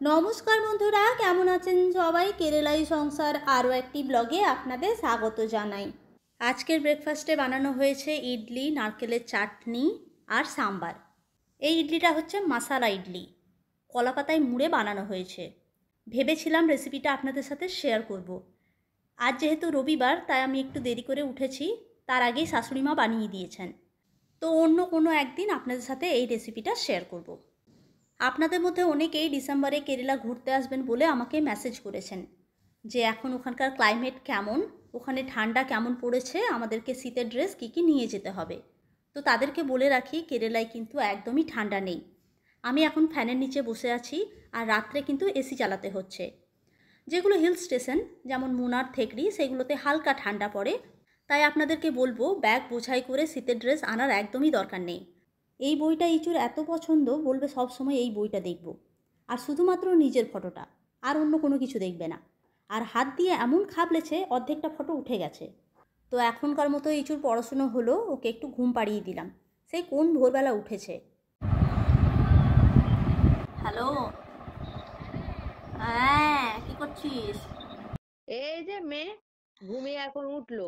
নমস্কার বন্ধুরা, কেমন আছেন সবাই? কেরালাই সংসার আরও একটি ব্লগে আপনাদের স্বাগত জানাই। আজকের ব্রেকফাস্টে বানানো হয়েছে ইডলি, নারকেলের চাটনি আর সাম্বার। এই ইডলিটা হচ্ছে মশালা ইডলি, কলাপাতায় মুড়ে বানানো হয়েছে। ভেবেছিলাম রেসিপিটা আপনাদের সাথে শেয়ার করব। আজ যেহেতু রবিবার, তাই আমি একটু দেরি করে উঠেছি, তার আগেই শাশুড়িমা বানিয়ে দিয়েছেন। তো অন্য কোনো একদিন আপনাদের সাথে এই রেসিপিটা শেয়ার করব। আপনাদের মধ্যে অনেকেই ডিসেম্বরে কেরালা ঘুরতে আসবেন বলে আমাকে মেসেজ করেছেন যে এখন ওখানকার ক্লাইমেট কেমন, ওখানে ঠান্ডা কেমন পড়েছে, আমাদেরকে শীতের ড্রেস কী কী নিয়ে যেতে হবে। তো তাদেরকে বলে রাখি, কেরালায় কিন্তু একদমই ঠান্ডা নেই। আমি এখন ফ্যানের নিচে বসে আছি, আর রাত্রে কিন্তু এসি চালাতে হচ্ছে। যেগুলো হিল স্টেশন যেমন মুনার, থেকড়ি, সেগুলোতে হালকা ঠান্ডা পড়ে। তাই আপনাদেরকে বলবো ব্যাগ বোঝাই করে শীতের ড্রেস আনার একদমই দরকার নেই। এই বইটা ইচুর এত পছন্দ, বলবে সব সময় এই বইটা দেখব, আর শুধুমাত্র নিজের ফটোটা, আর অন্য কোনো কিছু দেখবে না। আর হাত দিয়ে এমন খাবলেছে অর্ধেকটা ফটো উঠে গেছে। তো এখনকার মতো ইচুর পড়াশুনো হলো, ওকে একটু ঘুম পাড়িয়ে দিলাম। সেই কোন ভোরবেলা উঠেছে। হ্যালো। হ্যাঁ, কি করছিস? এই যে মেয়ে ঘুমিয়ে এখন উঠলো।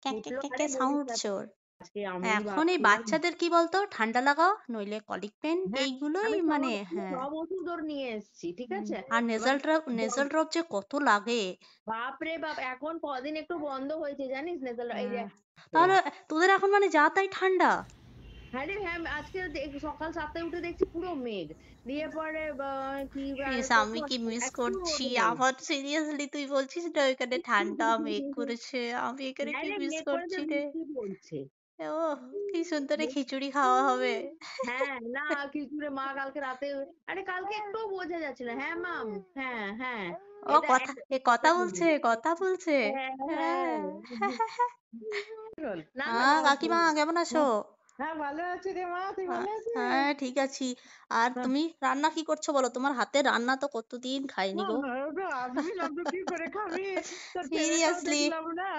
ক্যাঁ ক্যাঁ উঠলো ক্যাঁ মানে ক্যাঁ বলিস সাউন্ড না, হচ্ছে ওর। আজকে আমি এখন এই ভাবছিলাম। বাচ্চাদের কি বলতো, ঠান্ডা লাগাও নইলে কলিক পেন, হ্যাঁ, এইগুলোই আমি মানে হ্যাঁ। সব ওষুধ ওর নিয়ে এসেছি, ঠিক আছে। আর এবার নেজাল ড্রপ যে কত লাগে। বাপ রে বাপ, এখন কদিন একটু বন্ধ হয়েছে জানিস না, তাহলে এই যে তাহলে তোদের এখন মানে যা তাই ঠান্ডা। হ্যাঁ রে হ্যাঁ, আজকে সকাল 7টায় উঠে দেখছি পুরো মেঘ দিয়ে পরে কি ইস, আমি কখন কি মিস একটু করছি। রোদ নেই। আমার সিরিয়াসলি তুই বলছিস না ওইখানে ঠান্ডা মেঘ করেছে, আমি এখানে হ্যাঁ কি রে, মিস মেঘ করেছে, করছি রে। বৃষ্টি পড়ছে। ও, কি সুন্দর খিচুড়ি খাওয়া হবে। হ্যাঁ না, খিচুড়ে মা কালকে রাতে, আরে কালকে একটু বোঝা যাচ্ছিল, হ্যাঁ মাম, হ্যাঁ হ্যাঁ, ও এটা কথা, এ কথা একটা বলছে, জিনিস। কথা বলছে। হ্যাঁ হ্যাঁ। হ্যাঁ। না না হ্যাঁ কাকিমা, কেমন আছো? হ্যাঁ ভালো আছি রে মা, তুই ভালো আছিস? হ্যাঁ ঠিক আছি। আর হ্যাঁ, তুমি রান্না কি করছো বলো? তোমার হাতের রান্না তো কতদিন খাইনি গো। আমি না তো কি করে খাবি, তোর ছেলেটাও সিরিয়াসলি, দেখলাম না,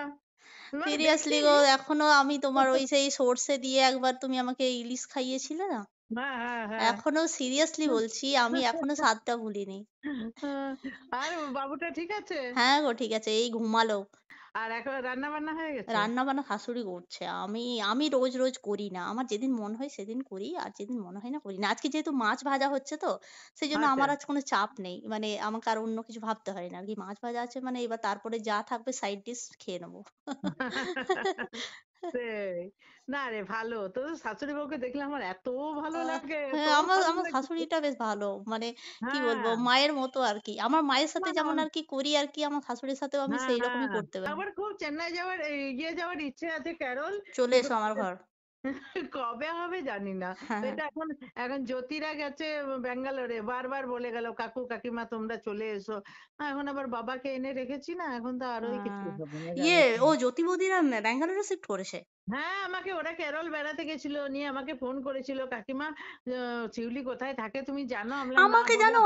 না সিরিয়াসলি দেখি। গো, এখনো আমি তোমার ওই সেই সর্ষে দিয়ে একবার তুমি আমাকে ইলিশ খাইয়েছিলে না, হ্যাঁ হ্যাঁ হ্যাঁ। এখনো সিরিয়াসলি বলছি, আমি এখনো স্বাদটা ভুলিনি। আর বাবুটা ঠিক আছে? হ্যাঁ গো ঠিক আছে, এই ঘুমালো। আর এখন রান্না বান্না হয়ে গেছে? রান্না বান্না শাশুড়ি করছে, আমি আমি রোজ রোজ করি না, আমার যেদিন মন হয় সেদিন করি, আর যেদিন মনে হয় না করি না। আজকে যেহেতু মাছ ভাজা হচ্ছে, তো সেই জন্য আচ্ছা। আমার আজ কোনো চাপ নেই, মানে আমাকে আর অন্য কিছু ভাবতে হয় না আর কি। মাছ ভাজা আছে মানে এবার তারপরে যা থাকবে সাইড ডিশ খেয়ে নেবো। সেই। না রে ভালো। তোর শাশুড়ি বউকে দেখলে আমার এত ভালো লাগে, এত হ্যাঁ, আমার ভালো আমার লাগে। শাশুড়িটা বেশ ভালো, মানে কি বলবো, হ্যাঁ, মায়ের মতো আর কি। আমার মায়ের না, সাথে না, যেমন আর কি করি আর কি, আমার শাশুড়ির সাথেও আমি হ্যাঁ, সেই রকমই হ্যাঁ। করতে পারি। আবার খুব চেন্নাই যাওয়ার যাওয়ার ইচ্ছে আছে ক্যারল। চলে কিন্তু এসো আমার ঘর। কবে হবে জানি না। তো হ্যাঁ এটা এখন এখন জ্যোতিরা গেছে ব্যাঙ্গালোরে, বারবার বলে গেল কাকু কাকিমা তোমরা চলে এসো। এখন আবার বাবাকে এনে রেখেছি না, এখন তো আরোই কিছু হ্যাঁ। হবে না, ইয়ে, যাবো ও কেন। জ্যোতি বৌদিরা ব্যাঙ্গালোরে শিফট করেছে? হ্যাঁ, আমাকে ওরা কেরল বেড়াতে গেছিল, নিয়ে আমাকে ফোন করেছিল, কাকিমা শিউলি কোথায় থাকে তুমি জানো? আমি বললাম, না আমাকে বাবা। জানো,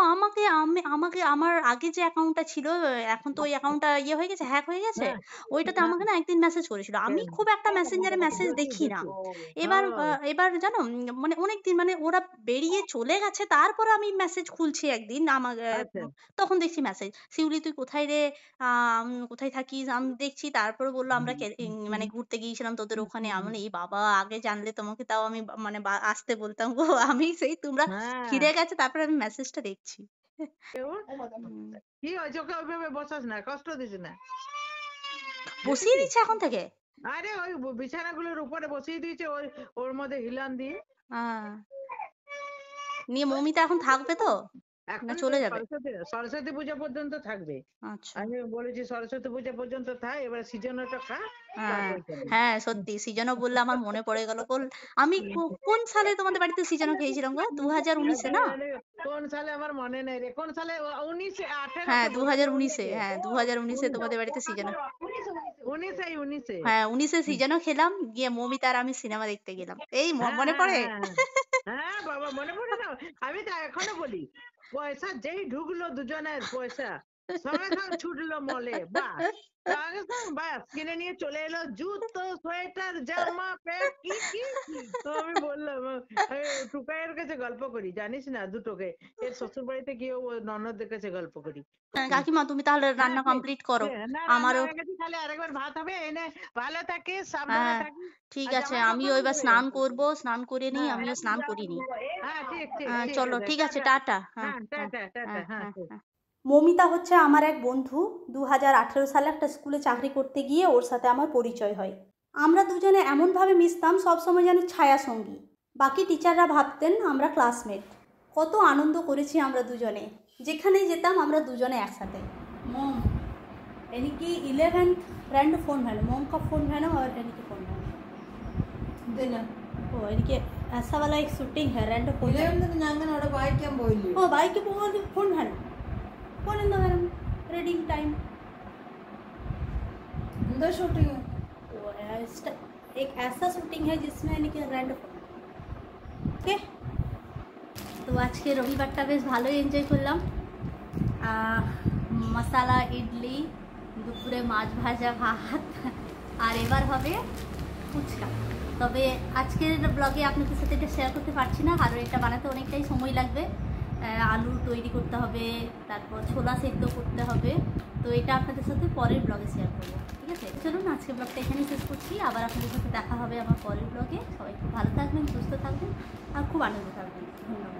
আমাকে আমার আগে যে অ্যাকাউন্টটা ছিল, এখন তো ওই অ্যাকাউন্টটা ইয়ে হয়ে গেছে, হ্যাক হয়ে গেছে। হ্যাঁ ওইটাতে হ্যাঁ। আমাকে না একদিন মেসেজ করেছিল। আমি খুব একটা মেসেঞ্জারে মেসেজ জ্যোতি দেখি না। জ্যোতি। এবার ও এবার জানো, মানে অনেকদিন, মানে ওরা বেরিয়ে চলে গেছে, তারপরে আমি মেসেজ খুলছি একদিন, আমার আচ্ছা। তখন দেখছি মেসেজ, শিউলি তুই কোথায় রে, কোথায় থাকিস, আমি দেখছি। তারপরে বললো আমরা মানে ঘুরতে গিয়েছিলাম তোদের ওখানে। আমি বলি, এই বাবা, আগে জানলে তোমাকে তাও আমি মানে আসতে বলতাম গো। আমি সেই তোমরা হ্যাঁ। ফিরে গেছে তারপরে আমি মেসেজটা দেখছি। কেউ হুম। কি হয়েছে, ওকে ওইভাবে বসাস না, কষ্ট দিস না, বসিয়ে দেখেছিস? দিচ্ছে এখন থেকে? আরে ওই বিছানাগুলোর উপরে বসিয়ে দিয়েছে, ওই ওর মধ্যে হিলান দিয়ে। আহ, নিয়ে মৌমিতা এখন থাকবে তো, না এখন চলে যাবে? সরস্বতী সরস্বতী পূজা পর্যন্ত থাকবে। আচ্ছা। আমি বলেছি সরস্বতী পূজা পর্যন্ত থাক, এবার সিজনটা খা, হ্যাঁ, তারপর যাবি। হ্যাঁ সত্যি, সিজনও বললে আমার মনে পড়ে গেল। আমি কোন সালে তোমাদের বাড়িতে সিজনও খেয়েছিলাম গো? 2019-এ না? আরে, কোন সালে আমার মনে নেই রে, কোন সালে, 19 হ্যাঁ, 18তে বোধ হয়, 2019-এ, 19 হ্যাঁ 2019-এ তোমাদের বাড়িতে সিজনও। 19 হ্যাঁ 19-এ সিজনও খেলাম, গিয়ে মৌমিতা আর আমি সিনেমা দেখতে গেলাম। এই হ্যাঁ মনে হ্যাঁ পড়ে। হ্যাঁ হ্যাঁ বাবা, মনে পড়ে না? আমি তো এখনো বলি, পয়সা যেই ঢুকলো দুজনের পয়সা, সঙ্গে সঙ্গে ছুটলো মলে, বাস সঙ্গে সঙ্গে বাস কিনে নিয়ে চলে এলো, জুতো, সোয়েটার, জামা, প্যান্ট, কি কি। তো আমি বললাম আমি টুকাইয়ের কাছে গল্প করি, জানিস না দুটোকে, এর শ্বশুর বাড়িতে গিয়ে ও ননদদের কাছে গল্প করি। কাকিমা তুমি তাহলে হ্যাঁ রান্না ঠিক। কমপ্লিট করো, না রান্না আমারও। হয়ে গেছে, তাহলে আরেকবার ভাত হবে, এনে ভালো থাকিস, সাবধানে হ্যাঁ থাকিস। ঠিক আর আছে, জামা আমিও কাপড় এবার স্নান করব, স্নান করে নিই, হ্যাঁ আমিও স্নান করিনি। হ্যাঁ ঠিক ঠিক ঠিক চলো আছে, ঠিক আছে, টাটা। টাটা। হ্যাঁ হ্যাঁ হ্যাঁ টাটা টাটা, হ্যাঁ হ্যাঁ হ্যাঁ ঠিক। হ্যাঁ। মমিতা হচ্ছে আমার এক বন্ধু, 2018 সালে একটা স্কুলে চাকরি করতে গিয়ে ওর সাথে আমার পরিচয় হয়। আমরা দুজনে এমনভাবে মিশতাম সবসময় যেন ছায়াসঙ্গী। বাকি টিচাররা ভাবতেন আমরা ক্লাসমেট। কত আনন্দ করেছি আমরা দুজনে, যেখানেই যেতাম আমরা দুজনে একসাথে। मोम यानी कि 11th फ्रेंड फोन मैंने मोम का फ़ोन मैंने और यानी कि फ़ोन मैंने ഇതെന്നാ? ओ यानी कि ऐसा वाला एक शूटिंग है रेंट फोन ഇലവൻത്തിന് ഞങ്ങൾ അവിടെ വായിക്കാൻ പോയില്ലേ? ओ बाइक के फोन है phone in the reading time എന്താ ഷൂട്ടിങ്? एक ऐसा शूटिंग है जिसमें यानी कि रेंट ओके। তো আজকে রবিবারটা বেশ ভালোই এনজয় করলাম। মশালা ইডলি, দুপুরে মাছ ভাজা ভাত, আর এবার হবে ফুচকা। তবে আজকের ব্লগে আপনাদের সাথে এটা শেয়ার করতে পারছি না, কারণ এটা বানাতে অনেকটাই সময় লাগবে। আলু তৈরি করতে হবে, তারপর ছোলা সেদ্ধ করতে হবে, তো এটা আপনাদের সাথে পরের ব্লগে শেয়ার করবো। ঠিক আছে, চলুন আজকের ব্লগটা এখানেই শেষ করছি, আবার আপনাদের সাথে দেখা হবে আমার পরের ব্লগে। সবাই খুব ভালো থাকবেন, সুস্থ থাকবেন আর খুব আনন্দ থাকবেন। ধন্যবাদ।